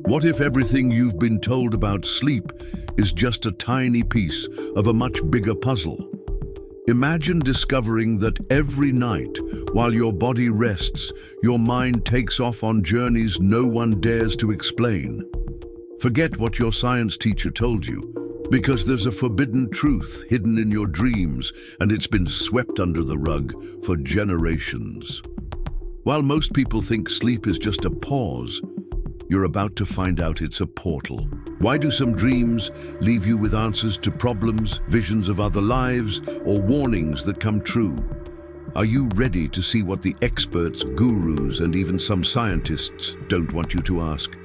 What if everything you've been told about sleep is just a tiny piece of a much bigger puzzle? Imagine discovering that every night, while your body rests, your mind takes off on journeys no one dares to explain. Forget what your science teacher told you, because there's a forbidden truth hidden in your dreams, and it's been swept under the rug for generations. While most people think sleep is just a pause, you're about to find out it's a portal. Why do some dreams leave you with answers to problems, visions of other lives, or warnings that come true? Are you ready to see what the experts, gurus, and even some scientists don't want you to ask?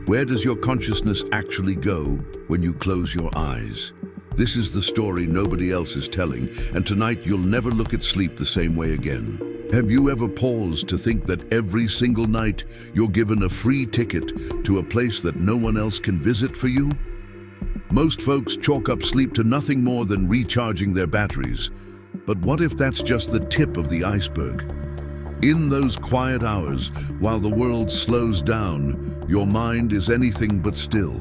Where does your consciousness actually go when you close your eyes? This is the story nobody else is telling, and tonight you'll never look at sleep the same way again. Have you ever paused to think that every single night you're given a free ticket to a place that no one else can visit for you? Most folks chalk up sleep to nothing more than recharging their batteries. But what if that's just the tip of the iceberg? In those quiet hours, while the world slows down, your mind is anything but still.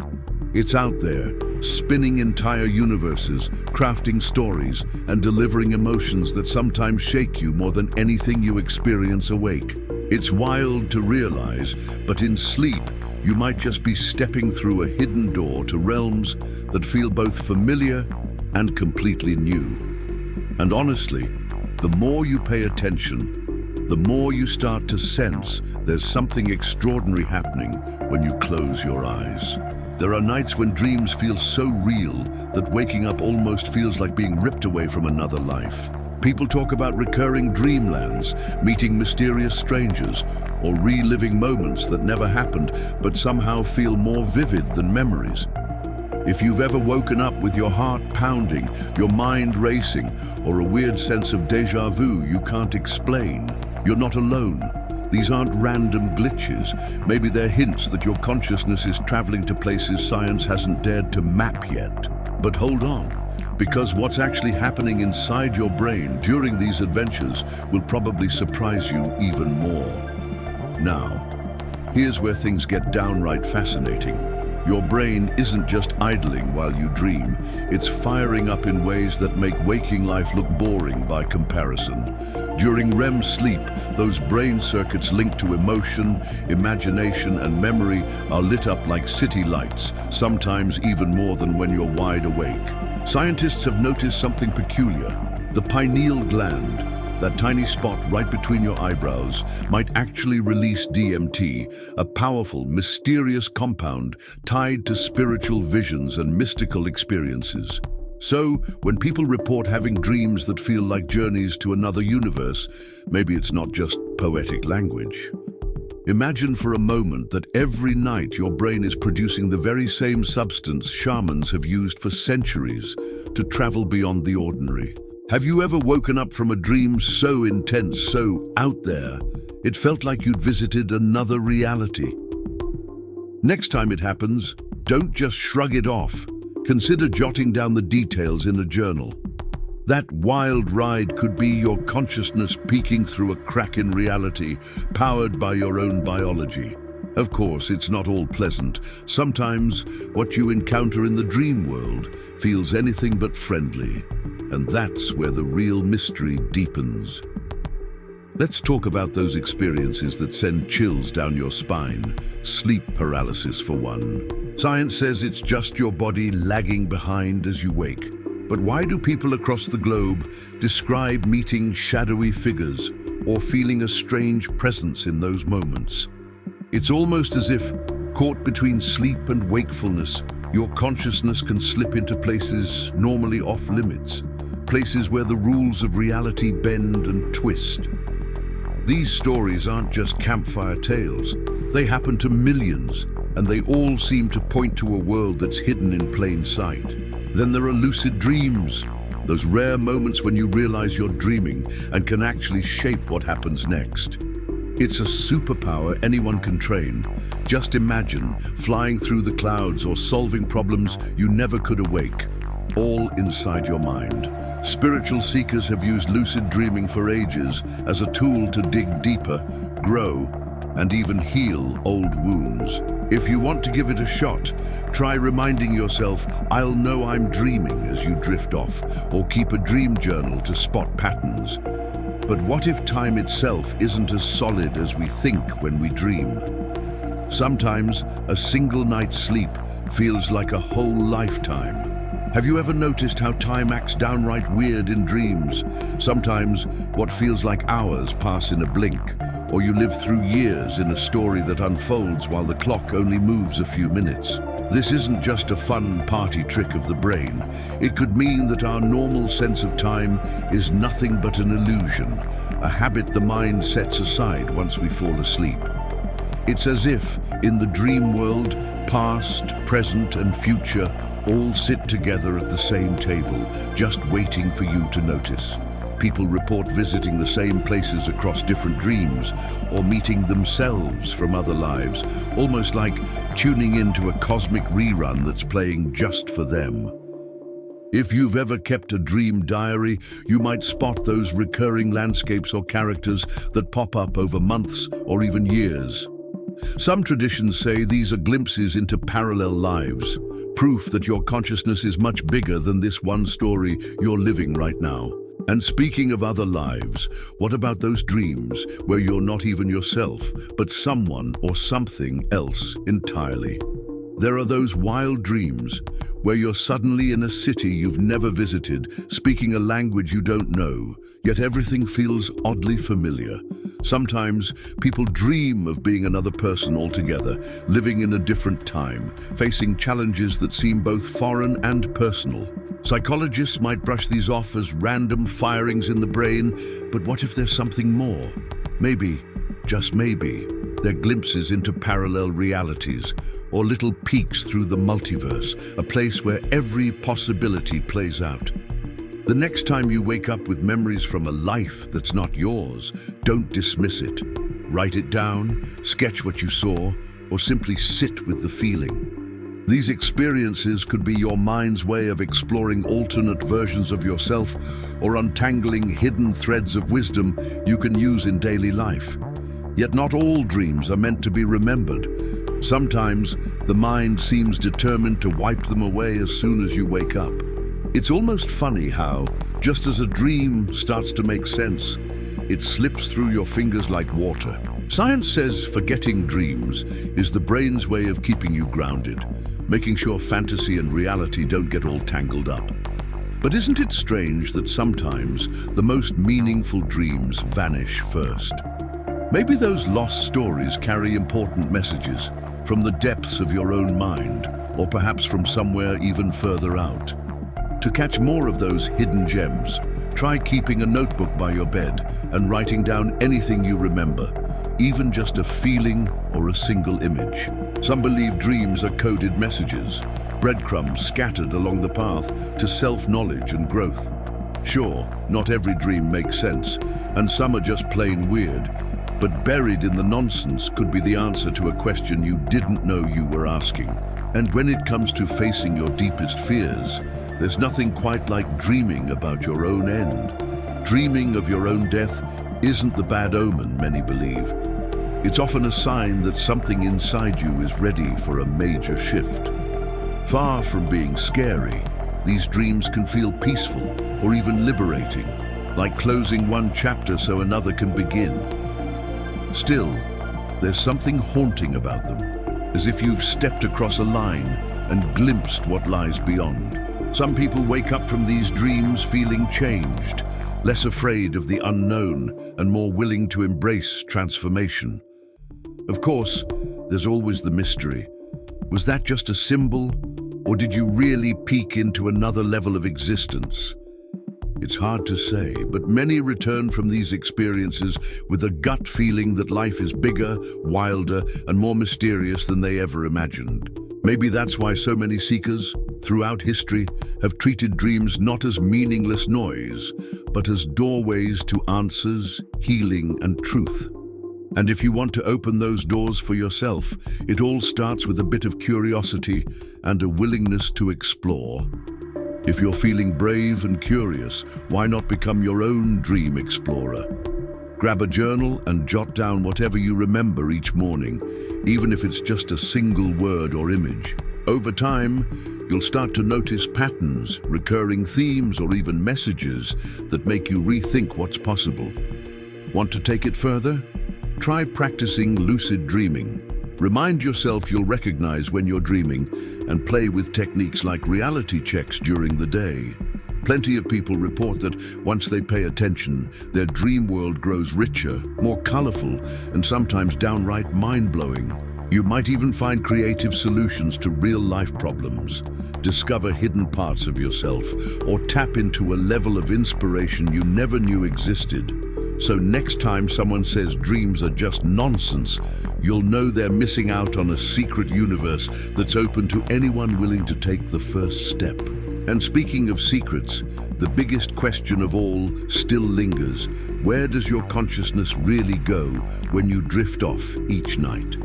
It's out there, spinning entire universes, crafting stories, and delivering emotions that sometimes shake you more than anything you experience awake. It's wild to realize, but in sleep, you might just be stepping through a hidden door to realms that feel both familiar and completely new. And honestly, the more you pay attention, the more you start to sense there's something extraordinary happening when you close your eyes. There are nights when dreams feel so real that waking up almost feels like being ripped away from another life. People talk about recurring dreamlands, meeting mysterious strangers, or reliving moments that never happened but somehow feel more vivid than memories. If you've ever woken up with your heart pounding, your mind racing, or a weird sense of déjà vu you can't explain, you're not alone. These aren't random glitches. Maybe they're hints that your consciousness is traveling to places science hasn't dared to map yet. But hold on, because what's actually happening inside your brain during these adventures will probably surprise you even more. Now, here's where things get downright fascinating. Your brain isn't just idling while you dream, it's firing up in ways that make waking life look boring by comparison. During REM sleep, those brain circuits linked to emotion, imagination, and memory are lit up like city lights, sometimes even more than when you're wide awake. Scientists have noticed something peculiar. The pineal gland, that tiny spot right between your eyebrows, might actually release DMT, a powerful, mysterious compound tied to spiritual visions and mystical experiences. So, when people report having dreams that feel like journeys to another universe, maybe it's not just poetic language. Imagine for a moment that every night your brain is producing the very same substance shamans have used for centuries to travel beyond the ordinary. Have you ever woken up from a dream so intense, so out there, it felt like you'd visited another reality? Next time it happens, don't just shrug it off. Consider jotting down the details in a journal. That wild ride could be your consciousness peeking through a crack in reality, powered by your own biology. Of course, it's not all pleasant. Sometimes what you encounter in the dream world feels anything but friendly. And that's where the real mystery deepens. Let's talk about those experiences that send chills down your spine. Sleep paralysis, for one. Science says it's just your body lagging behind as you wake. But why do people across the globe describe meeting shadowy figures or feeling a strange presence in those moments? It's almost as if, caught between sleep and wakefulness, your consciousness can slip into places normally off limits. Places where the rules of reality bend and twist. These stories aren't just campfire tales. They happen to millions, and they all seem to point to a world that's hidden in plain sight. Then there are lucid dreams, those rare moments when you realize you're dreaming and can actually shape what happens next. It's a superpower anyone can train. Just imagine flying through the clouds or solving problems you never could awake, all inside your mind. Spiritual seekers have used lucid dreaming for ages as a tool to dig deeper, grow, and even heal old wounds. If you want to give it a shot, try reminding yourself, "I'll know I'm dreaming," as you drift off, or keep a dream journal to spot patterns. But what if time itself isn't as solid as we think when we dream? Sometimes a single night's sleep feels like a whole lifetime. Have you ever noticed how time acts downright weird in dreams? Sometimes what feels like hours pass in a blink, or you live through years in a story that unfolds while the clock only moves a few minutes. This isn't just a fun party trick of the brain. It could mean that our normal sense of time is nothing but an illusion, a habit the mind sets aside once we fall asleep. It's as if, in the dream world, past, present, and future all sit together at the same table, just waiting for you to notice. People report visiting the same places across different dreams, or meeting themselves from other lives, almost like tuning into a cosmic rerun that's playing just for them. If you've ever kept a dream diary, you might spot those recurring landscapes or characters that pop up over months or even years. Some traditions say these are glimpses into parallel lives, proof that your consciousness is much bigger than this one story you're living right now. And speaking of other lives, what about those dreams where you're not even yourself, but someone or something else entirely? There are those wild dreams where you're suddenly in a city you've never visited, speaking a language you don't know, yet everything feels oddly familiar. Sometimes people dream of being another person altogether, living in a different time, facing challenges that seem both foreign and personal. Psychologists might brush these off as random firings in the brain, but what if there's something more? Maybe, just maybe, they're glimpses into parallel realities, or little peeks through the multiverse, a place where every possibility plays out. The next time you wake up with memories from a life that's not yours, don't dismiss it. Write it down, sketch what you saw, or simply sit with the feeling. These experiences could be your mind's way of exploring alternate versions of yourself or untangling hidden threads of wisdom you can use in daily life. Yet not all dreams are meant to be remembered. Sometimes the mind seems determined to wipe them away as soon as you wake up. It's almost funny how, just as a dream starts to make sense, it slips through your fingers like water. Science says forgetting dreams is the brain's way of keeping you grounded, making sure fantasy and reality don't get all tangled up. But isn't it strange that sometimes the most meaningful dreams vanish first? Maybe those lost stories carry important messages from the depths of your own mind, or perhaps from somewhere even further out. To catch more of those hidden gems, try keeping a notebook by your bed and writing down anything you remember, even just a feeling or a single image. Some believe dreams are coded messages, breadcrumbs scattered along the path to self-knowledge and growth. Sure, not every dream makes sense, and some are just plain weird, but buried in the nonsense could be the answer to a question you didn't know you were asking. And when it comes to facing your deepest fears, there's nothing quite like dreaming about your own end. Dreaming of your own death isn't the bad omen many believe. It's often a sign that something inside you is ready for a major shift. Far from being scary, these dreams can feel peaceful or even liberating, like closing one chapter so another can begin. Still, there's something haunting about them, as if you've stepped across a line and glimpsed what lies beyond. Some people wake up from these dreams feeling changed, less afraid of the unknown and more willing to embrace transformation. Of course, there's always the mystery. Was that just a symbol, or did you really peek into another level of existence? It's hard to say, but many return from these experiences with a gut feeling that life is bigger, wilder, and more mysterious than they ever imagined. Maybe that's why so many seekers, throughout history, have treated dreams not as meaningless noise, but as doorways to answers, healing, and truth. And if you want to open those doors for yourself, it all starts with a bit of curiosity and a willingness to explore. If you're feeling brave and curious, why not become your own dream explorer? Grab a journal and jot down whatever you remember each morning, even if it's just a single word or image. Over time, you'll start to notice patterns, recurring themes, or even messages that make you rethink what's possible. Want to take it further? Try practicing lucid dreaming. Remind yourself you'll recognize when you're dreaming and play with techniques like reality checks during the day. Plenty of people report that once they pay attention, their dream world grows richer, more colorful, and sometimes downright mind-blowing. You might even find creative solutions to real-life problems, discover hidden parts of yourself, or tap into a level of inspiration you never knew existed. So next time someone says dreams are just nonsense, you'll know they're missing out on a secret universe that's open to anyone willing to take the first step. And speaking of secrets, the biggest question of all still lingers. Where does your consciousness really go when you drift off each night?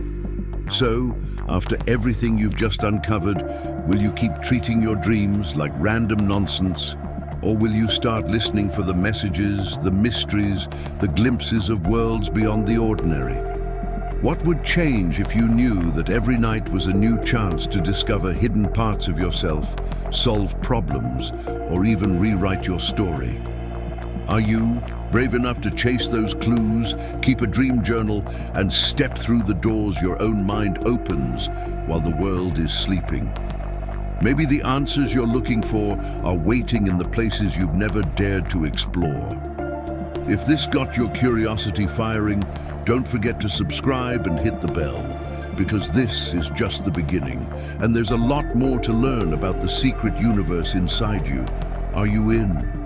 So, after everything you've just uncovered, will you keep treating your dreams like random nonsense? Or will you start listening for the messages, the mysteries, the glimpses of worlds beyond the ordinary? What would change if you knew that every night was a new chance to discover hidden parts of yourself, solve problems, or even rewrite your story? Are you brave enough to chase those clues, keep a dream journal, and step through the doors your own mind opens while the world is sleeping? Maybe the answers you're looking for are waiting in the places you've never dared to explore. If this got your curiosity firing, don't forget to subscribe and hit the bell, because this is just the beginning, and there's a lot more to learn about the secret universe inside you. Are you in?